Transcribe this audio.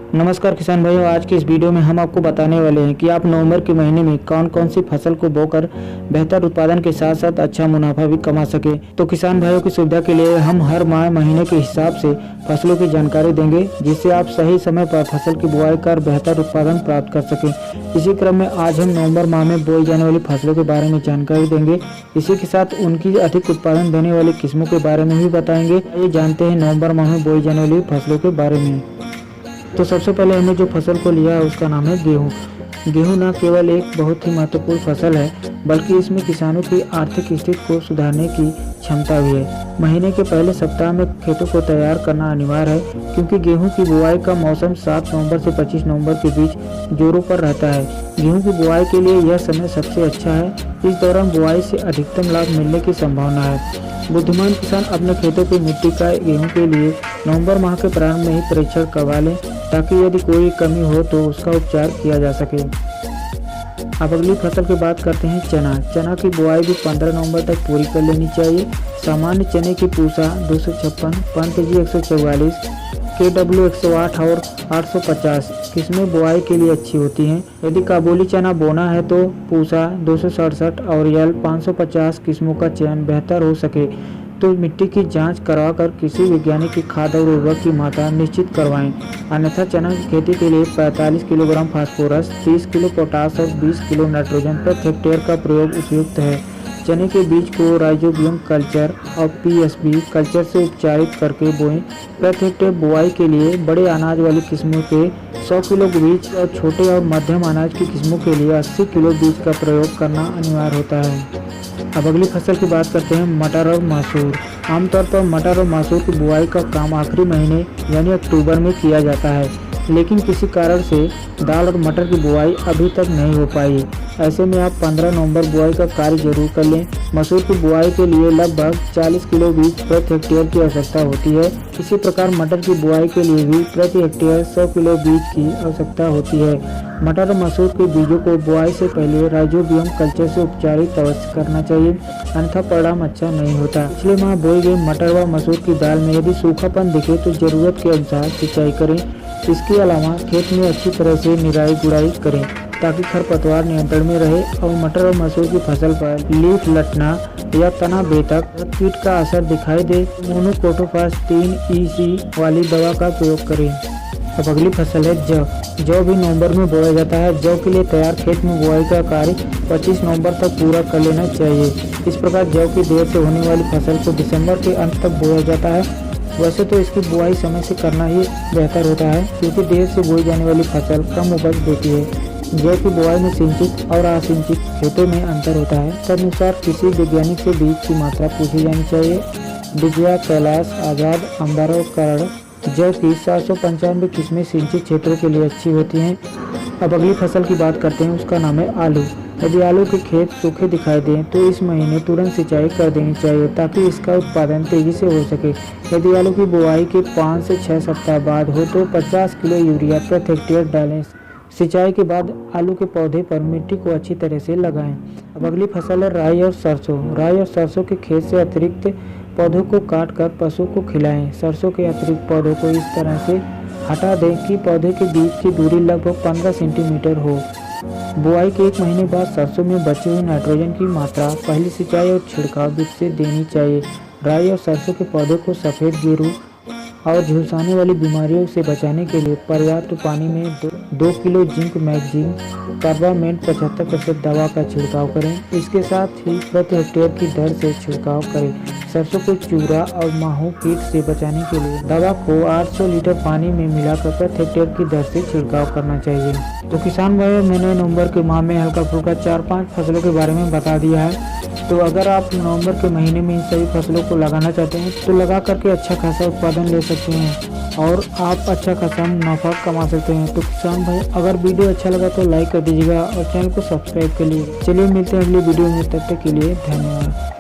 नमस्कार किसान भाइयों, आज की इस वीडियो में हम आपको बताने वाले हैं कि आप नवंबर के महीने में कौन कौन सी फसल को बोकर बेहतर उत्पादन के साथ साथ अच्छा मुनाफा भी कमा सके। तो किसान भाइयों की सुविधा के लिए हम हर माह महीने के हिसाब से फसलों की जानकारी देंगे, जिससे आप सही समय पर फसल की बुआई कर बेहतर उत्पादन प्राप्त कर सकें। इसी क्रम में आज हम नवंबर माह में बोई जाने वाली फसलों के बारे में जानकारी देंगे। इसी के साथ उनकी अधिक उत्पादन देने वाली किस्मों के बारे में भी बताएंगे। ये जानते हैं नवंबर माह में बोई जाने वाली फसलों के बारे में। तो सबसे पहले हमने जो फसल को लिया है उसका नाम है गेहूँ। गेहूँ न केवल एक बहुत ही महत्वपूर्ण फसल है, बल्कि इसमें किसानों की आर्थिक स्थिति को सुधारने की क्षमता भी है। महीने के पहले सप्ताह में खेतों को तैयार करना अनिवार्य है, क्योंकि गेहूं की बुआई का मौसम 7 नवंबर से 25 नवंबर के बीच जोरों पर रहता है। गेहूं की बुआई के लिए यह समय सबसे अच्छा है। इस दौरान बुआई से अधिकतम लाभ मिलने की संभावना है। बुद्धिमान किसान अपने खेतों की मिट्टी का गेहूं के लिए नवंबर माह के प्रारंभ में ही परीक्षण करवा लें, ताकि यदि कोई कमी हो तो उसका उपचार किया जा सके। अब अगली फसल की बात करते हैं चना। चना की बुआई भी 15 नवंबर तक पूरी कर लेनी चाहिए। सामान्य चने की पूसा 256, पंतजी 144, KW 108 और 850 किस्में बुआई के लिए अच्छी होती हैं। यदि काबुली चना बोना है तो पूसा 267 और यल 550 किस्मों का चयन बेहतर हो सके तो मिट्टी की जांच करवाकर किसी वैज्ञानिक की खाद और उर्वरक की मात्रा निश्चित करवाएं। अन्यथा चना की खेती के लिए 45 किलोग्राम फास्फोरस, 30 किलो पोटास और 20 किलो नाइट्रोजन प्रति हेक्टेयर का प्रयोग उपयुक्त है। चने के बीज को राइजोबियम कल्चर और PSB कल्चर से उपचारित करके बोएं। प्रति हेक्टेयर बुआई के लिए बड़े अनाज वाली किस्मों के 100 किलो बीज और छोटे और मध्यम अनाज की किस्मों के लिए 80 किलो बीज का प्रयोग करना अनिवार्य होता है। अब अगली फसल की बात करते हैं मटर और मसूर। आमतौर पर मटर और मसूर की बुआई का काम आखिरी महीने यानी अक्टूबर में किया जाता है, लेकिन किसी कारण से दाल और मटर की बुआई अभी तक नहीं हो पाई। ऐसे में आप 15 नवंबर बुआई का कार्य जरूर कर लें। मसूर की बुआई के लिए लगभग 40 किलो बीज प्रति हेक्टेयर की आवश्यकता होती है। इसी प्रकार मटर की बुआई के लिए भी प्रति हेक्टेयर 100 किलो बीज की आवश्यकता होती है। मटर और मसूर के बीजों को बुआई से पहले राइजोबियम कल्चर से उपचारित अवश्य करना चाहिए, अन्यथा परिणाम अच्छा नहीं होता। पिछले माह बोई गई मटर व मसूर की दाल में यदि सूखापन दिखे तो जरूरत के अनुसार सिंचाई करें। इसके अलावा खेत में अच्छी तरह से निराई गुड़ाई करें, ताकि खरपतवार नियंत्रण में रहे और मटर और मसूर की फसल पर लीफ लटना या तना बेतक कीट का असर दिखाई दे मोनोक्रोटोफास 3 EC वाली दवा का प्रयोग करें। अब अगली फसल है जौ। जौ भी नवंबर में बोया जाता है। जौ के लिए तैयार खेत में बुआई का कार्य 25 नवंबर तक पूरा कर लेना चाहिए। इस प्रकार जौ की देर से होने वाली फसल को दिसंबर के अंत तक बोया जाता है। वैसे तो इसकी बुआई समय से करना ही बेहतर होता है, क्योंकि देर से बोई जाने वाली फसल कम उपज देती है। जौ की बुआई में सिंचित और असिंचित खेतों में अंतर होता है। तदनुसार किसी वैज्ञानिक से बीज की मात्रा पूछी जानी चाहिए। विजया, कैलाश, आजाद, अंबर और करण जौ की 795 किस्में सिंचित क्षेत्रों के लिए अच्छी होती हैं। अब अगली फसल की बात करते हैं, उसका नाम है आलू। यदि आलू के खेत सूखे दिखाई दें तो इस महीने तुरंत सिंचाई कर देनी चाहिए, ताकि इसका उत्पादन तेजी से हो सके। यदि आलू की बुआई के 5 से 6 सप्ताह बाद हो तो 50 किलो यूरिया प्रति हेक्टेयर डालें। सिंचाई के बाद आलू के पौधे पर मिट्टी को अच्छी तरह से लगाएं। अब अगली फसल है राई और सरसों। राई और सरसों के खेत से अतिरिक्त पौधों को काट कर पशु को खिलाएं। सरसों के अतिरिक्त पौधों को इस तरह से हटा दें कि पौधे के बीच की दूरी लगभग 15 सेंटीमीटर हो। बुआई के 1 महीने बाद सरसों में बची हुई नाइट्रोजन की मात्रा पहली सिंचाई और छिड़काव विधि से देनी चाहिए। राई और सरसों के पौधों को सफ़ेद गेरू और झुलसाने वाली बीमारियों से बचाने के लिए पर्याप्त पानी में 2 किलो जिंक मैगजीन कार्बामेट 75% दवा का छिड़काव करें। इसके साथ ही प्रति हेक्टेयर की दर से छिड़काव करें। सरसों को चूरा और माहू कीट से बचाने के लिए दवा को 800 लीटर पानी में मिलाकर प्रति हेक्टेयर की दर से छिड़काव करना चाहिए। तो किसान भाइयों, मैंने नवंबर के माह में हल्का फुल्का 4-5 फसलों के बारे में बता दिया है। तो अगर आप नवंबर के महीने में इन सभी फसलों को लगाना चाहते हैं तो लगा करके अच्छा खासा उत्पादन ले सकते हैं और आप अच्छा खासा मुनाफा कमा सकते हैं। तो किसान भाई, अगर वीडियो अच्छा लगा तो लाइक कर दीजिएगा और चैनल को सब्सक्राइब कर लीजिए। चलिए मिलते हैं अगली वीडियो में, तब तक के लिए धन्यवाद।